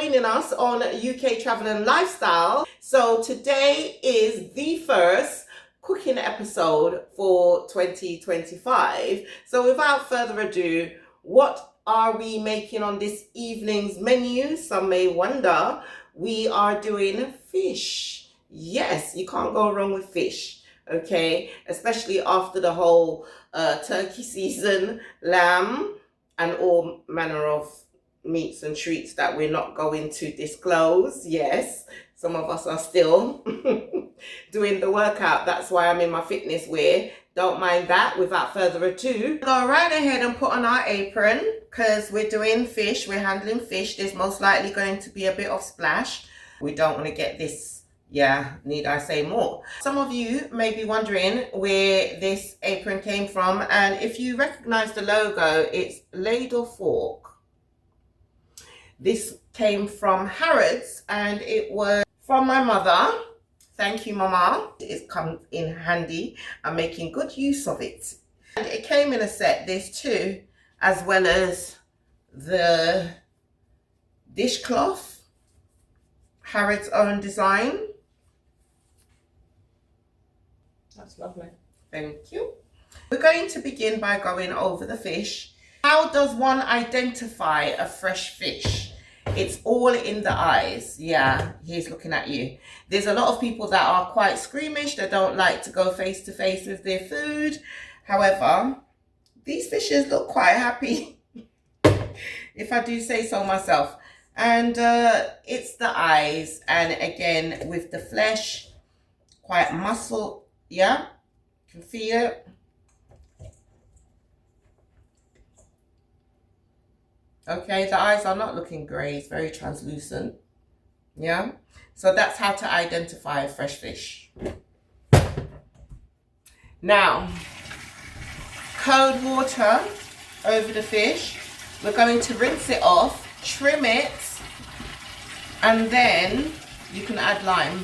joining us on UK Travel and Lifestyle. So today is the first cooking episode for 2025. So without further ado, what are we making on this evening's menu? Some may wonder. We are doing fish. Yes, you can't go wrong with fish. Okay, especially after the whole turkey season, lamb, and all manner of meats and treats that we're not going to disclose. Yes, some of us are still doing the workout. That's why I'm in my fitness wear. Don't mind that. Without further ado, go right ahead and put on our apron because we're doing fish. We're handling fish. There's most likely going to be a bit of splash. We don't want to get this. Yeah, need I say more? Some of you may be wondering where this apron came from, and if you recognize the logo, it's Ladle Fork. This came from Harrods and it was from my mother. Thank you, Mama. It comes in handy. I'm making good use of it. And it came in a set, this too, as well as the dishcloth, Harrods' own design. That's lovely. Thank you. We're going to begin by going over the fish. How does one identify a fresh fish? It's all in the eyes. Yeah, he's looking at you. There's a lot of people that are quite squeamish. They don't like to go face to face with their food. However, these fishes look quite happy, if I do say so myself. And it's the eyes. And again, with the flesh, quite muscle. Yeah, you can feel it. Okay, the eyes are not looking grey, it's very translucent. Yeah, so that's how to identify a fresh fish. Now, cold water over the fish. We're going to rinse it off, trim it, and then you can add lime.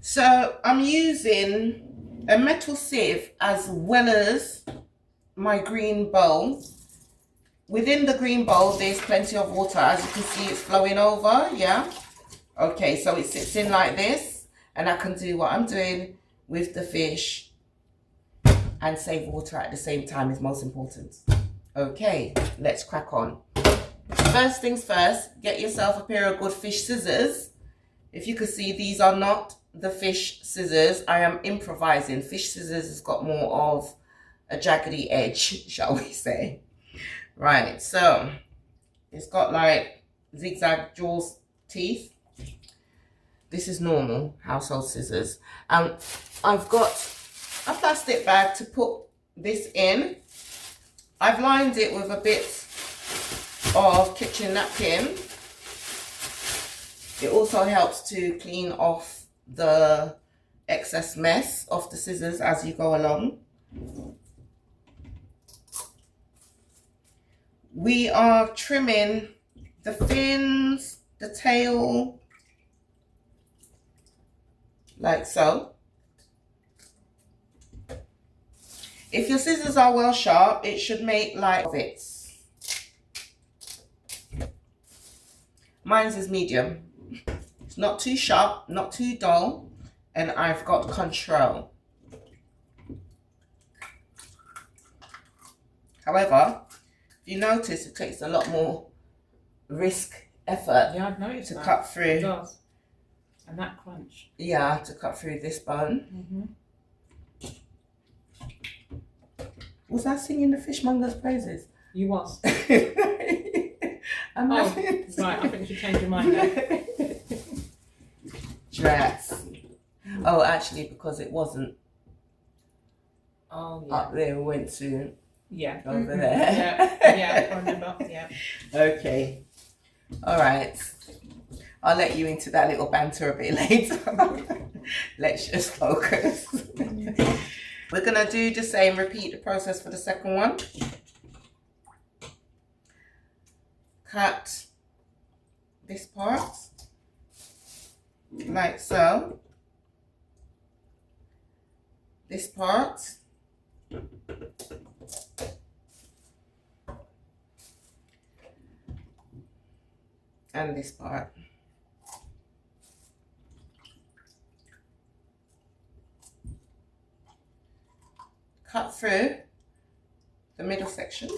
So I'm using a metal sieve as well as my green bowl. Within the green bowl, there's plenty of water. As you can see, it's flowing over, yeah? Okay, so it sits in like this, and I can do what I'm doing with the fish and save water at the same time is most important. Okay, let's crack on. First things first, get yourself a pair of good fish scissors. If you can see, these are not the fish scissors. I am improvising. Fish scissors has got more of a jaggedy edge, shall we say. Right, so it's got like zigzag jaws teeth. This is normal household scissors. And I've got a plastic bag to put this in. I've lined it with a bit of kitchen napkin. It also helps to clean off the excess mess of the scissors as you go along. We are trimming the fins, the tail, like so. If your scissors are well sharp, it should make like bits. Mine's is medium. It's not too sharp, not too dull, and I've got control. However, if you notice, it takes a lot more effort Yeah, I've noticed to that. cut through. It does. And that crunch. Yeah, to cut through this bone. Was I singing the fishmonger's praises? You was. I'm Oh, right, I think you should change your mind now. Drats. Oh, actually, because it wasn't Oh, yeah. up there, we went to Yeah. over there. Yeah, I remember. Yeah. Okay. All right. I'll let you into that little banter a bit later. Let's just focus. We're going to do the same, repeat the process for the second one. Cut this part like so. This part. and this part. Cut through the middle section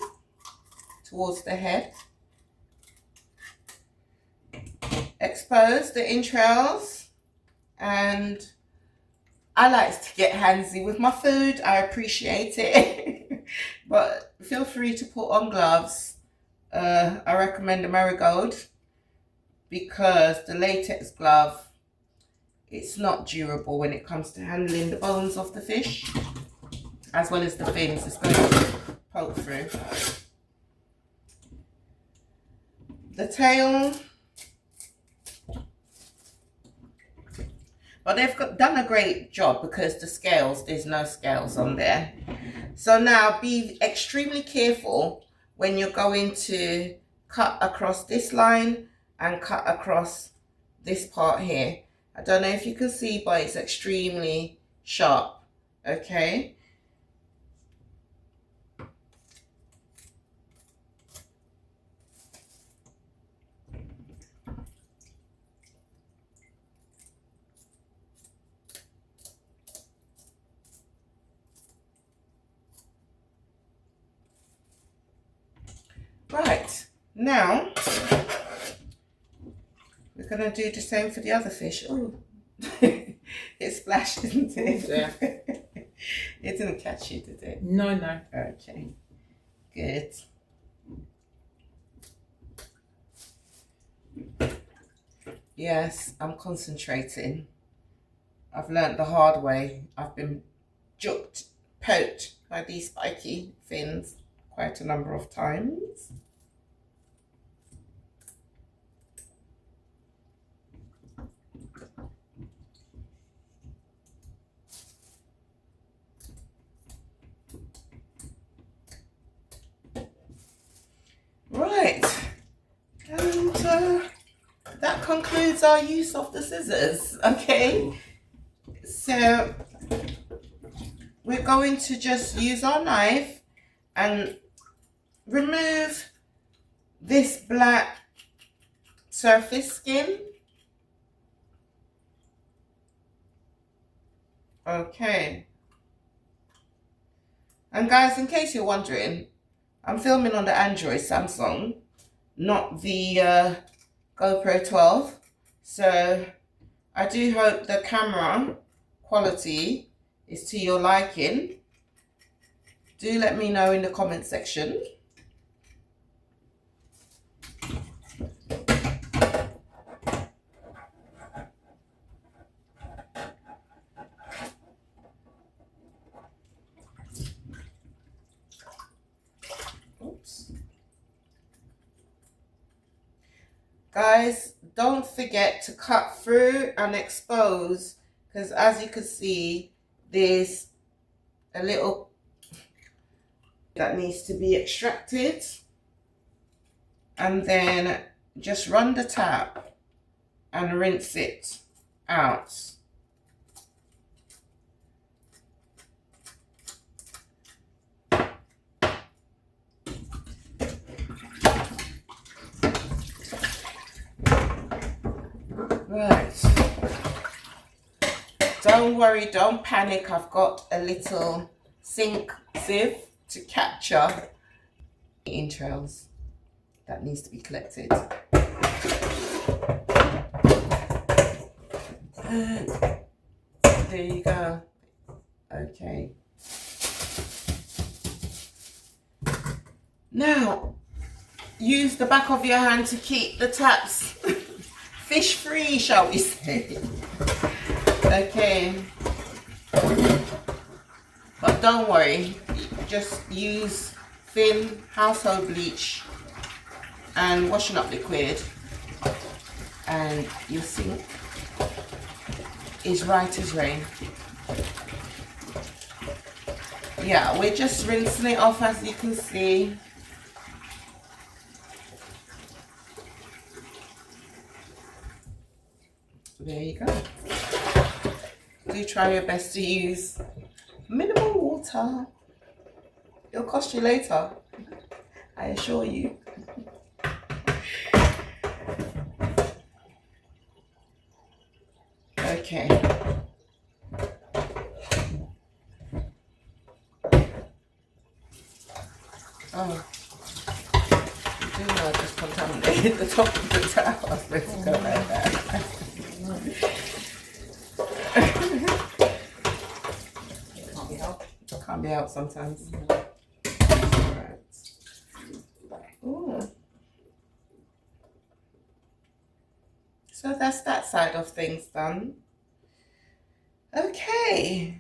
towards the head. Expose the entrails, and I like to get handsy with my food. I appreciate it. But feel free to put on gloves. I recommend the Marigold because the latex glove, it's not durable when it comes to handling the bones of the fish, as well as the fins. It's going to poke through. The tail, but they've done a great job because the scales, there's no scales on there. So now be extremely careful when you're going to cut across this line and cut across this part here. I don't know if you can see, but it's extremely sharp, okay? Right, now we're going to do the same for the other fish. Oh, it splashed, didn't it? Yeah. It didn't catch you, did it? No, no. Okay, good. Yes, I'm concentrating. I've learnt the hard way. I've been poked by these spiky fins quite a number of times. Right, and that concludes our use of the scissors, okay? So we're going to just use our knife and remove this black surface skin. Okay. And guys, in case you're wondering, I'm filming on the Android Samsung, not the GoPro 12. So I do hope the camera quality is to your liking. Do let me know in the comment section. Oops. Guys, don't forget to cut through and expose, because as you can see, there's a little that needs to be extracted, and then just run the tap and rinse it out. Right, don't worry, don't panic. I've got a little sink sieve to capture the entrails that needs to be collected. There you go. Okay. Now, use the back of your hand to keep the taps fish free, shall we say. Okay. But don't worry, just use thin household bleach and washing up liquid, and your sink is right as rain. Yeah, we're just rinsing it off, as you can see. There you go. Do try your best to use minimal water. It'll cost you later, I assure you. Okay. Oh, you do know I just contaminated the top of the towel. I was supposed to go like that. Can't be helped. Can't be out sometimes. Right. Ooh. So that's that side of things done. Okay.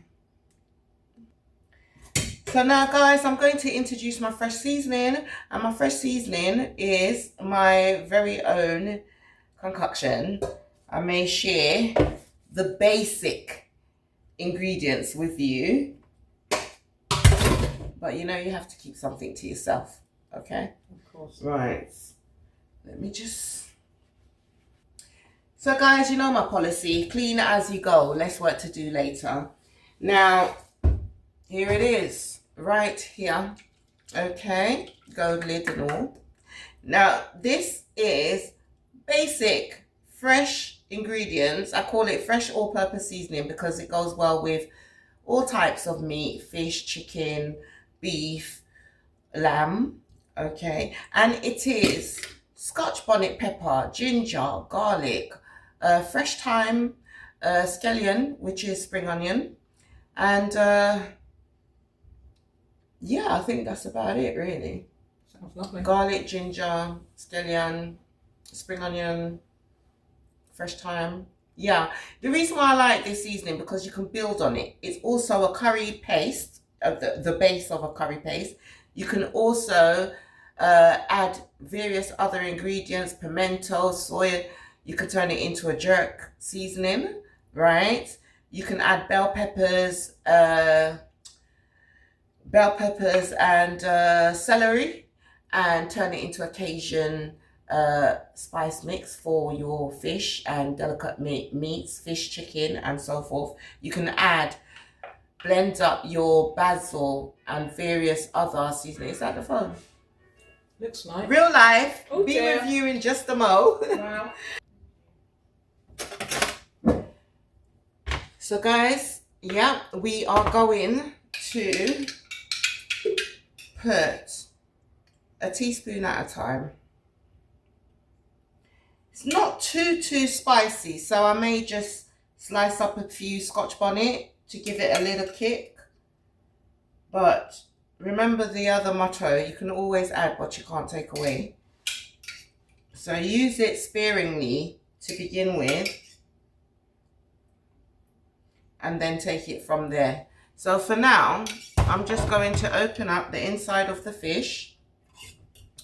So now guys, I'm going to introduce my fresh seasoning, and my fresh seasoning is my very own concoction. I may share the basic ingredients with you, but you know you have to keep something to yourself, okay? Of course. Right. Let me just... So guys, you know my policy, clean as you go, less work to do later. Now, here it is, right here, okay, gold lid and all. Now, this is basic, fresh ingredients. I call it fresh all-purpose seasoning because it goes well with all types of meat, fish, chicken, beef, lamb, okay. And it is Scotch bonnet pepper, ginger, garlic, fresh thyme, scallion, which is spring onion, and yeah, I think that's about it really. Sounds lovely. Garlic, ginger, scallion, spring onion, fresh thyme. Yeah, the reason why I like this seasoning because you can build on it. It's also a curry paste, the base of a curry paste. You can also add various other ingredients, pimento, soy. You could turn it into a jerk seasoning, right? You can add bell peppers and celery, and turn it into a Cajun spice mix for your fish and delicate meats, fish, chicken, and so forth. You can blend up your basil and various other seasonings. Is that the phone? Looks like. Real life. Oh, Be dear. with you in just a mo. Wow. So guys, yeah, we are going to put a teaspoon at a time. It's not too spicy, so I may just slice up a few Scotch bonnet to give it a little kick. But remember the other motto, you can always add what you can't take away. So use it sparingly to begin with, and then take it from there. So for now, I'm just going to open up the inside of the fish.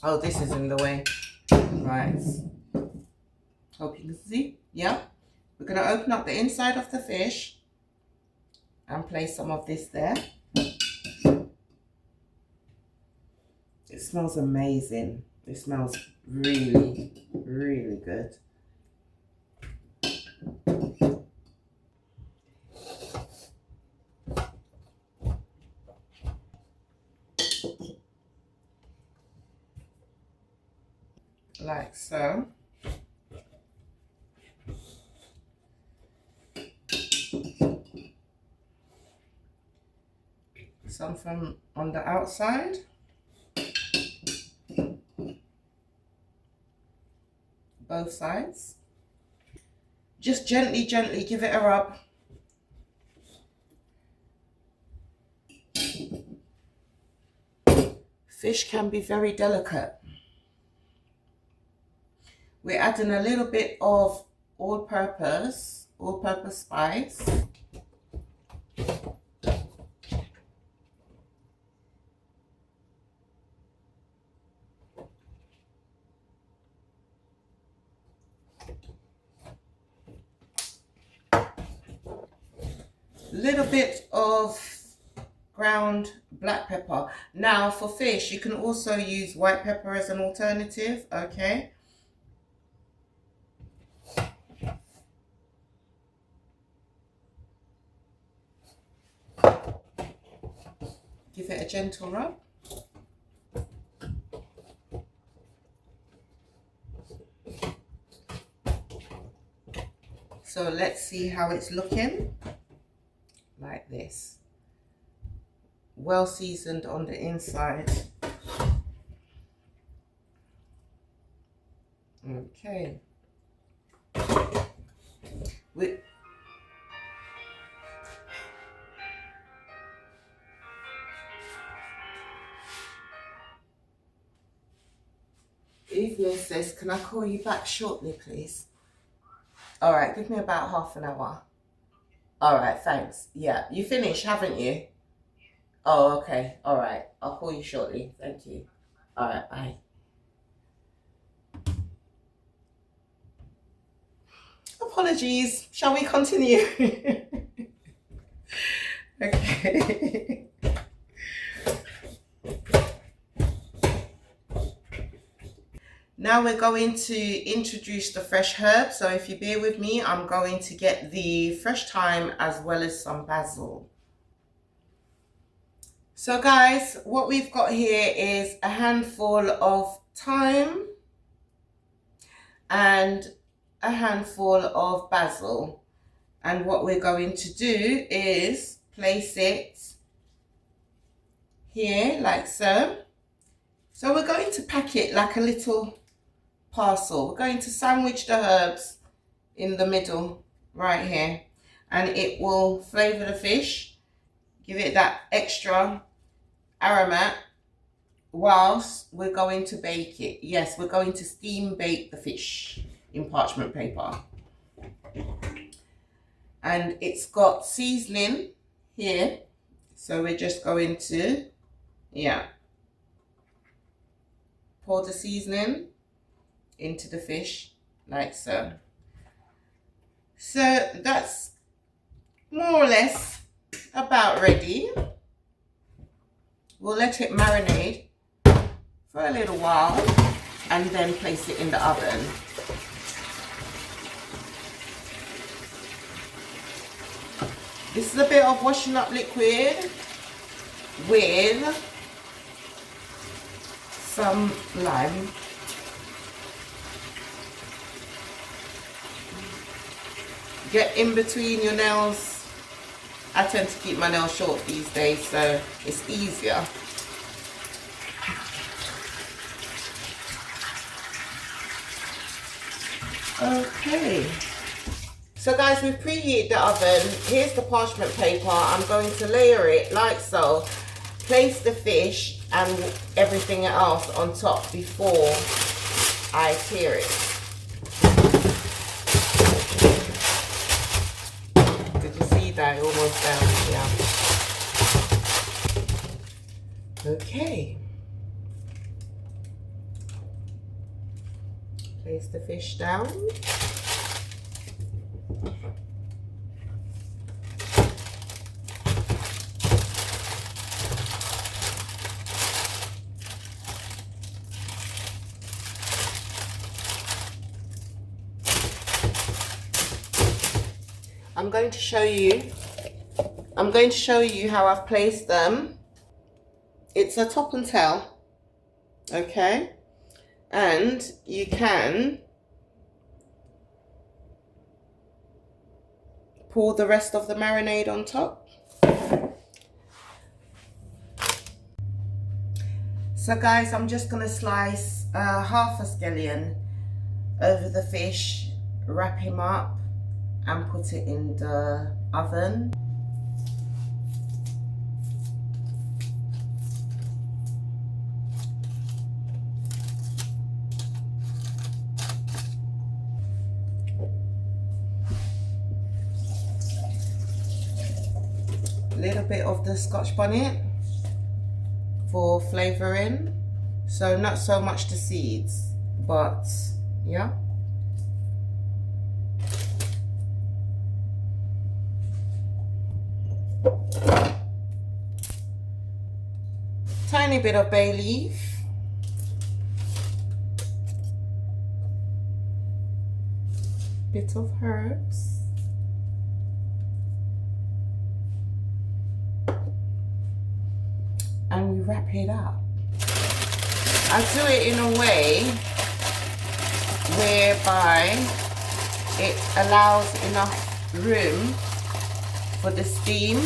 Oh, this is in the way. Right. Hope you can see. Yeah. We're going to open up the inside of the fish and place some of this there. It smells amazing. It smells really, really good. Like so. Some from on the outside. Both sides. Just gently give it a rub. Fish can be very delicate. We're adding a little bit of all-purpose spice. Little bit of ground black pepper. Now for fish, you can also use white pepper as an alternative, okay? Give it a gentle rub. So let's see how it's looking. Like this. Well seasoned on the inside. Okay. Evening says, can I call you back shortly, please? All right, give me about half an hour. All right, thanks. Yeah, you finished, haven't you? Oh, okay. All right, I'll call you shortly. Thank you. All right, bye. Apologies. Shall we continue? Okay. Now we're going to introduce the fresh herbs. So if you bear with me, I'm going to get the fresh thyme as well as some basil. So guys, what we've got here is a handful of thyme and a handful of basil. And what we're going to do is place it here like so. So we're going to pack it like a little parcel. We're going to sandwich the herbs in the middle right here, and it will flavor the fish, give it that extra aroma whilst we're going to bake it. Yes, we're going to steam bake the fish in parchment paper. And it's got seasoning here, so we're just going to pour the seasoning into the fish like so. So that's more or less about ready. We'll let it marinate for a little while and then place it in the oven. This is a bit of washing up liquid with some lime. Get in between your nails. I tend to keep my nails short these days, so it's easier. Okay. So guys, we've preheated the oven. Here's the parchment paper. I'm going to layer it like so. Place the fish and everything else on top before I tear it. That almost down, yeah. Okay. Place the fish down. I'm going to show you how I've placed them. It's a top and tail, okay? And you can pour the rest of the marinade on top. So guys, I'm just gonna slice half a scallion over the fish, wrap him up and put it in the oven. A little bit of the Scotch bonnet for flavouring, so not so much the seeds, but yeah. Tiny bit of bay leaf, bit of herbs, and we wrap it up. I do it in a way whereby it allows enough room for the steam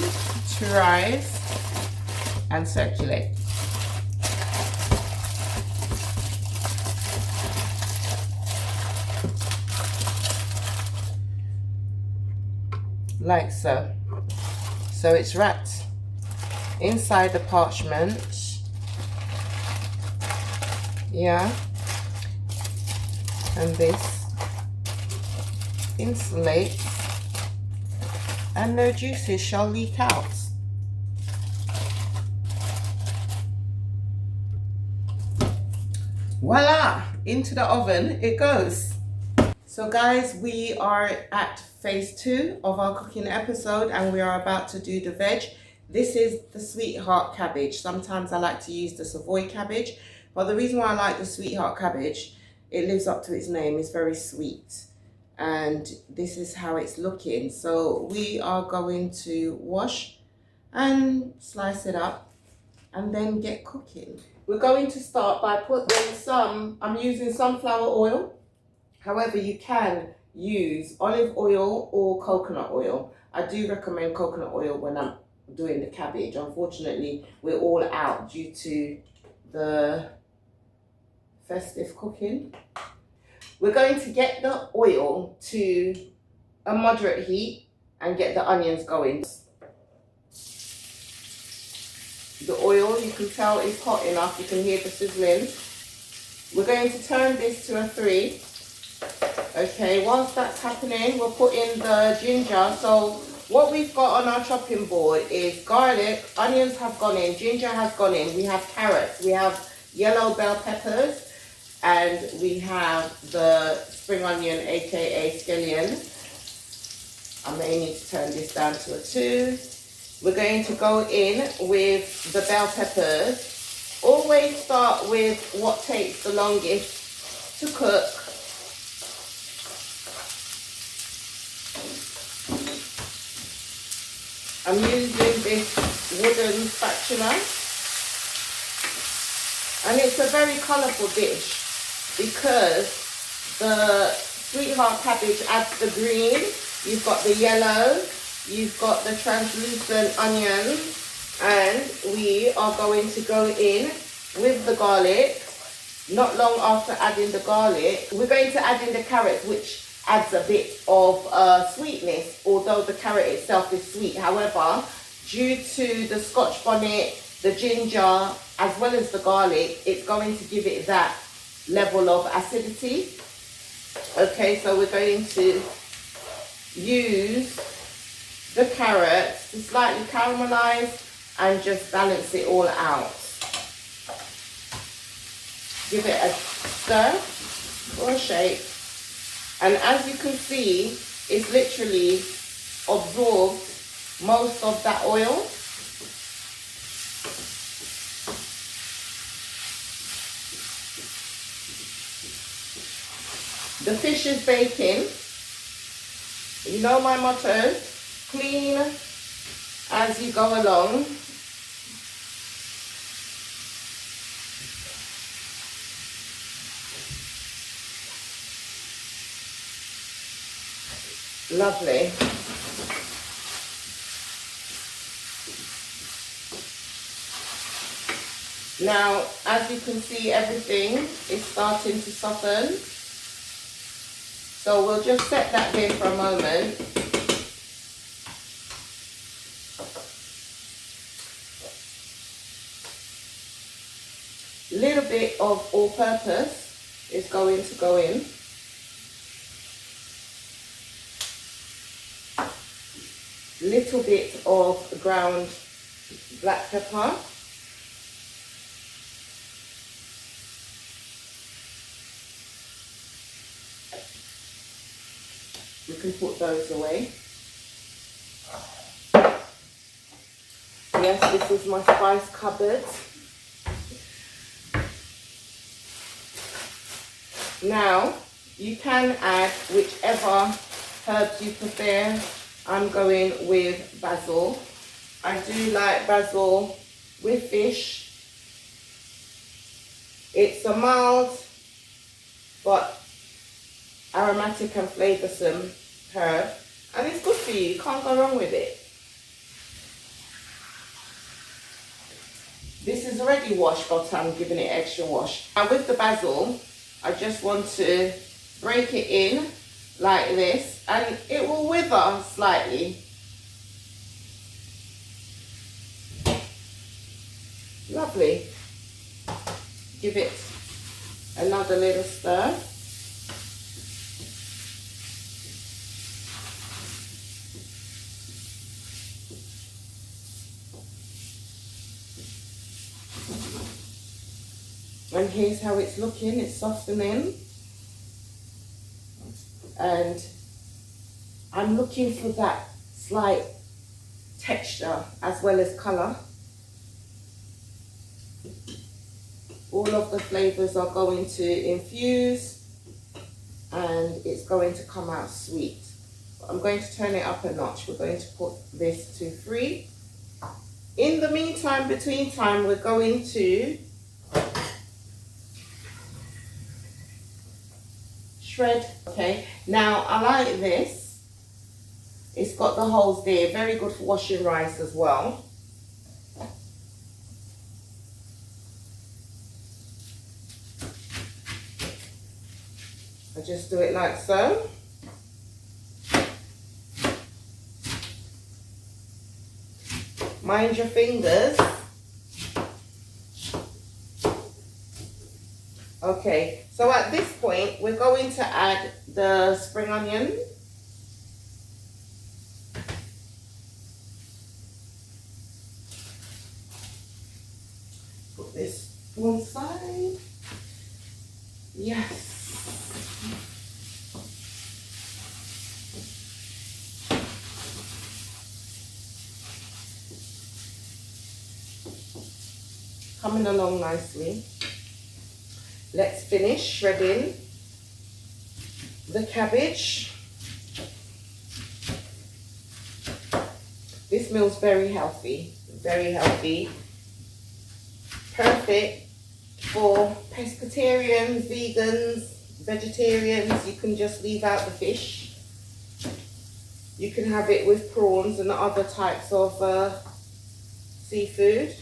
to rise and circulate. Like so. So it's wrapped inside the parchment. Yeah. And this insulates and no juices shall leak out. Voila! Into the oven it goes. So guys, we are at phase 2 of our cooking episode and we are about to do the veg. This is the sweetheart cabbage. Sometimes I like to use the Savoy cabbage, but the reason why I like the sweetheart cabbage, it lives up to its name. It's very sweet. And this is how it's looking. So we are going to wash and slice it up and then get cooking. We're going to start by putting I'm using sunflower oil. However, you can use olive oil or coconut oil. I do recommend coconut oil when I'm doing the cabbage. Unfortunately, we're all out due to the festive cooking. We're going to get the oil to a moderate heat and get the onions going. The oil, you can tell, is hot enough. You can hear the sizzling. We're going to turn this to a 3. Okay, whilst that's happening, we'll put in the ginger. So what we've got on our chopping board is garlic, onions have gone in, ginger has gone in, we have carrots, we have yellow bell peppers, and we have the spring onion, aka scallion. I may need to turn this down to a 2. We're going to go in with the bell peppers. Always start with what takes the longest to cook. I'm using this wooden spatula. And it's a very colourful dish because the sweetheart cabbage adds the green, you've got the yellow, you've got the translucent onions, and we are going to go in with the garlic. Not long after adding the garlic, we're going to add in the carrots, which adds a bit of sweetness, although the carrot itself is sweet. However, due to the Scotch bonnet, the ginger, as well as the garlic, it's going to give it that level of acidity. Okay, so we're going to use the carrots to slightly caramelize and just balance it all out. Give it a stir or a shake. And as you can see, it's literally absorbed most of that oil. The fish is baking. You know my motto, clean as you go along. Lovely. Now, as you can see, everything is starting to soften. So we'll just set that there for a moment. A little bit of all-purpose is going to go in. Little bit of ground black pepper. We can put those away. Yes, this is my spice cupboard. Now, you can add whichever herbs you prefer. I'm going with basil. I do like basil with fish. It's a mild but aromatic and flavoursome herb, and it's good for you. You can't go wrong with it. This is already washed, but I'm giving it extra wash. Now with the basil, I just want to break it in like this, and it will wither slightly. Lovely. Give it another little stir. And here's how it's looking. It's softening. And I'm looking for that slight texture as well as colour. All of the flavours are going to infuse and it's going to come out sweet. But I'm going to turn it up a notch. We're going to put this to 3. In the meantime, between time, we're going to shred. Okay, now I like this. It's got the holes there, very good for washing rice as well. I just do it like so. Mind your fingers. Okay, so at this point, we're going to add the spring onion. Put this one side. Yes. Coming along nicely. Let's finish shredding the cabbage. This meal's very healthy, perfect for pescatarians, vegans, vegetarians. You can just leave out the fish. You can have it with prawns and other types of seafood.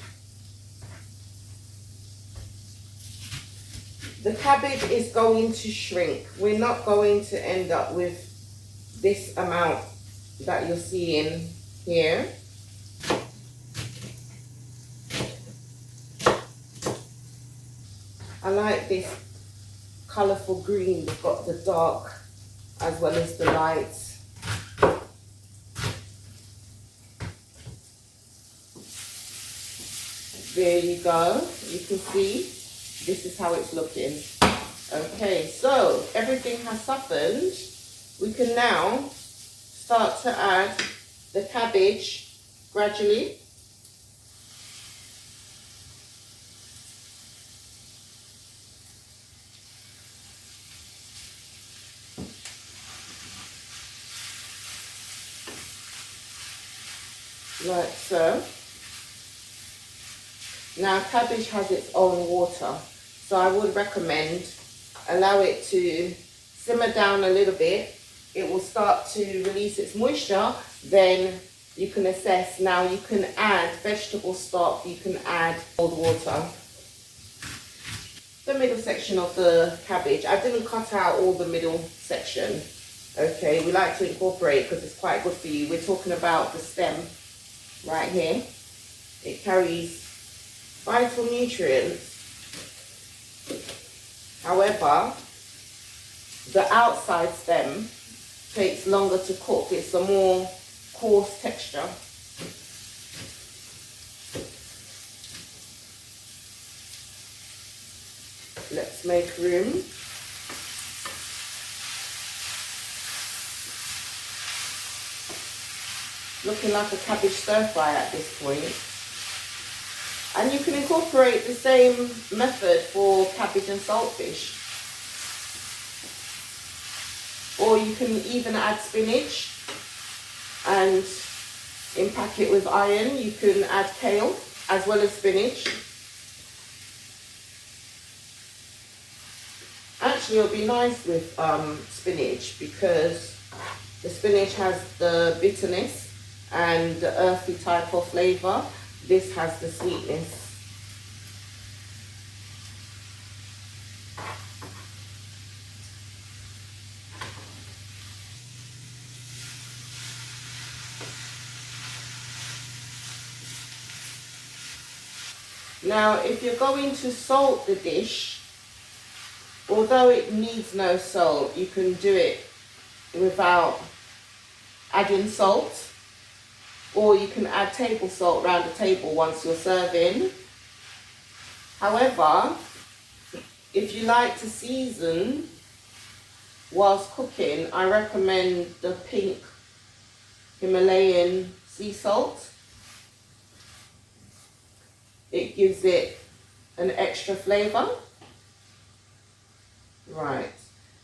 The cabbage is going to shrink. We're not going to end up with this amount that you're seeing here. I like this colourful green. We've got the dark as well as the light. There you go. You can see. This is how it's looking. Okay, so everything has softened. We can now start to add the cabbage gradually. Like so. Now cabbage has its own water, so I would recommend allow it to simmer down a little bit. It will start to release its moisture, then you can assess. Now you can add vegetable stock, you can add cold water. The middle section of the cabbage, I didn't cut out all the middle section. Okay, we like to incorporate because it's quite good for you. We're talking about the stem right here. It carries vital nutrients. However, the outside stem takes longer to cook. It's a more coarse texture. Let's make room. Looking like a cabbage stir fry at this point. And you can incorporate the same method for cabbage and saltfish. Or you can even add spinach and impact it with iron. You can add kale as well as spinach. actually it'll be nice with spinach because the spinach has the bitterness and the earthy type of flavour. This has the sweetness. Now, if you're going to salt the dish, although it needs no salt, you can do it without adding salt, or you can add table salt around the table once you're serving. However, if you like to season whilst cooking, I recommend the pink Himalayan sea salt. It gives it an extra flavour. Right,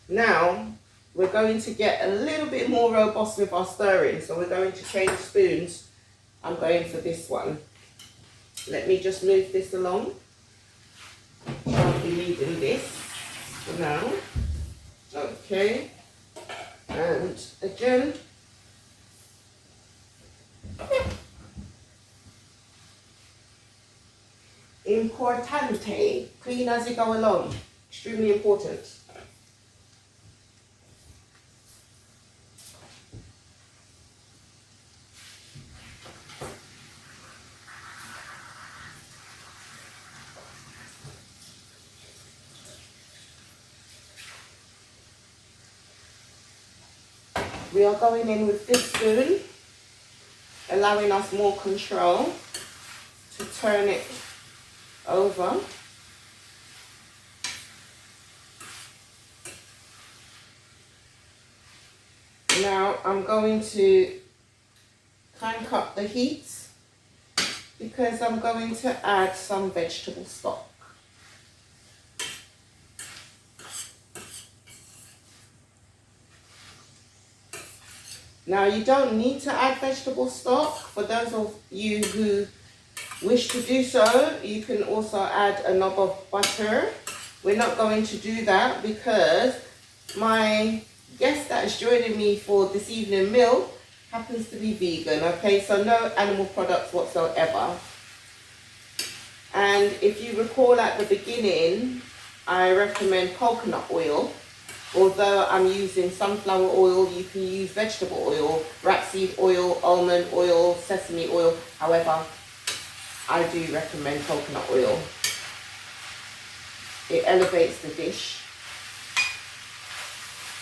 now we're going to get a little bit more robust with our stirring, so we're going to change spoons. I'm going for this one. Let me just move this along. I'll be leaving this for now. Okay, and again, importante, clean as you go along, extremely important. We are going in with this spoon, allowing us more control to turn it over. Now I'm going to crank up the heat because I'm going to add some vegetable stock. Now you don't need to add vegetable stock. For those of you who wish to do so, you can also add a knob of butter. We're not going to do that because my guest that is joining me for this evening meal happens to be vegan, okay? So no animal products whatsoever. And if you recall at the beginning, I recommend coconut oil. Although I'm using sunflower oil, you can use vegetable oil, rapeseed oil, almond oil, sesame oil. However, I do recommend coconut oil. It elevates the dish.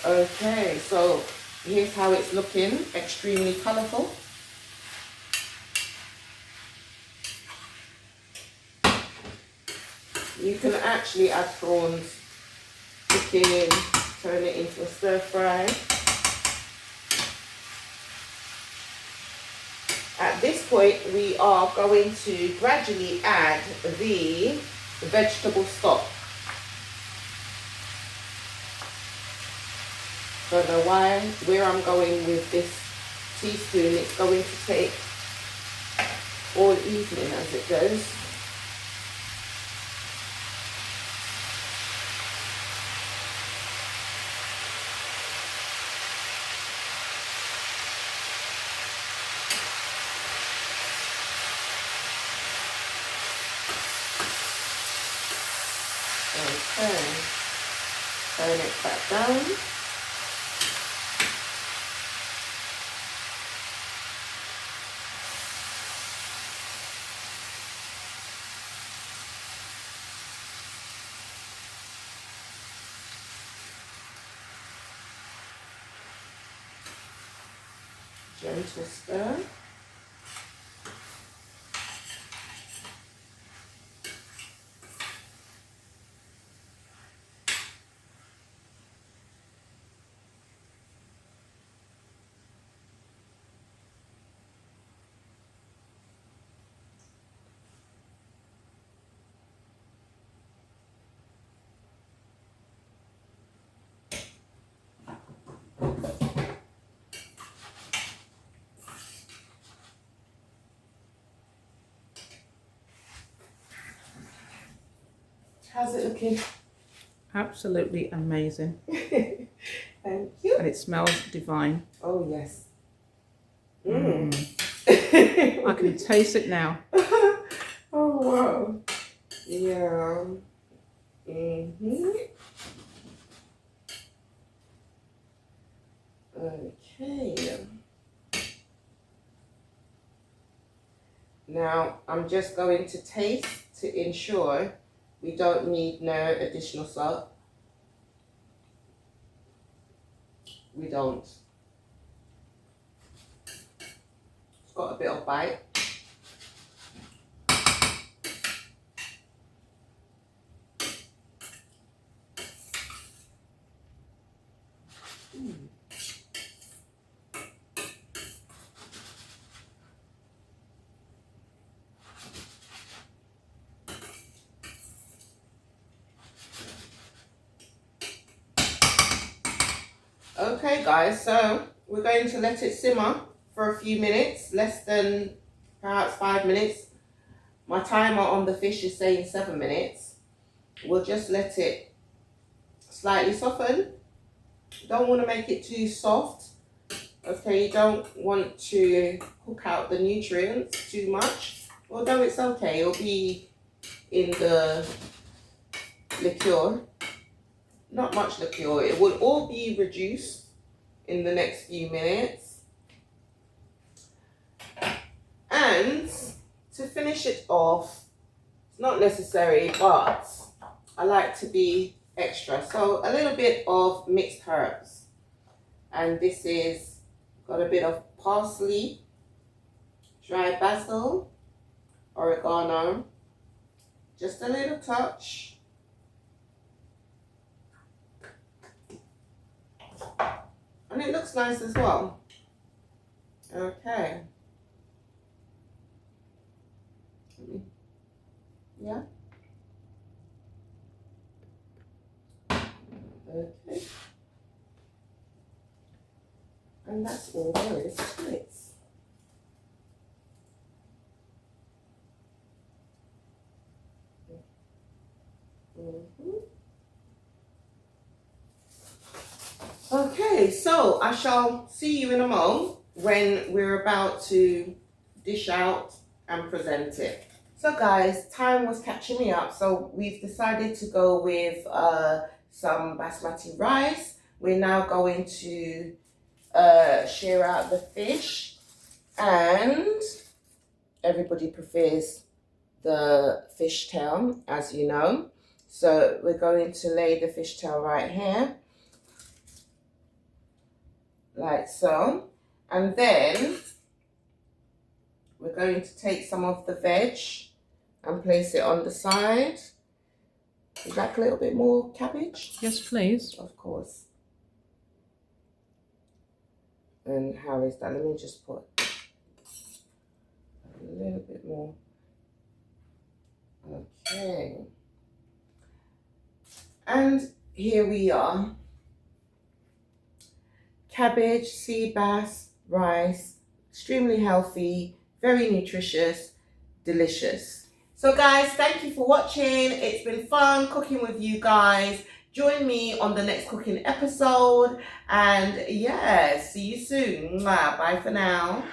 Okay, so here's how it's looking, extremely colourful. You can actually add prawns, chicken, turn it into a stir fry. At this point, we are going to gradually add the vegetable stock. Don't know where I'm going with this teaspoon. It's going to take all evening as it goes. Okay, turn it back down. Gentle stir. How's it looking? Absolutely amazing. Thank you. And it smells divine. Oh, yes. I can taste it now. Oh, wow. Yeah. Okay. Now, I'm just going to taste to ensure we don't need no additional salt. We don't. It's got a bit of bite. Okay guys, so we're going to let it simmer for a few minutes, less than perhaps 5 minutes. My timer on the fish is saying 7 minutes. We'll just let it slightly soften. Don't want to make it too soft. Okay, you don't want to cook out the nutrients too much. Although it's okay, it'll be in the liqueur. Not much liqueur. It will all be reduced in the next few minutes. And to finish it off, it's not necessary, but I like to be extra. So a little bit of mixed herbs. And this is got a bit of parsley, dry basil, oregano, just a little touch. And it looks nice as well. Okay. Yeah. Okay. And that's all there is to it. Okay, so I shall see you in a moment when we're about to dish out and present it. So guys, time was catching me up, so we've decided to go with some basmati rice. We're now going to share out the fish, and everybody prefers the fish tail, as you know. So we're going to lay the fish tail right here, like so. And then we're going to take some of the veg and place it on the side. Would you like a little bit more cabbage? Yes, please. Of course. And how is that? Let me just put a little bit more. Okay. And here we are. Cabbage, sea bass, rice, extremely healthy, very nutritious, delicious. So guys, thank you for watching. It's been fun cooking with you guys. Join me on the next cooking episode. And yeah, see you soon. Bye for now.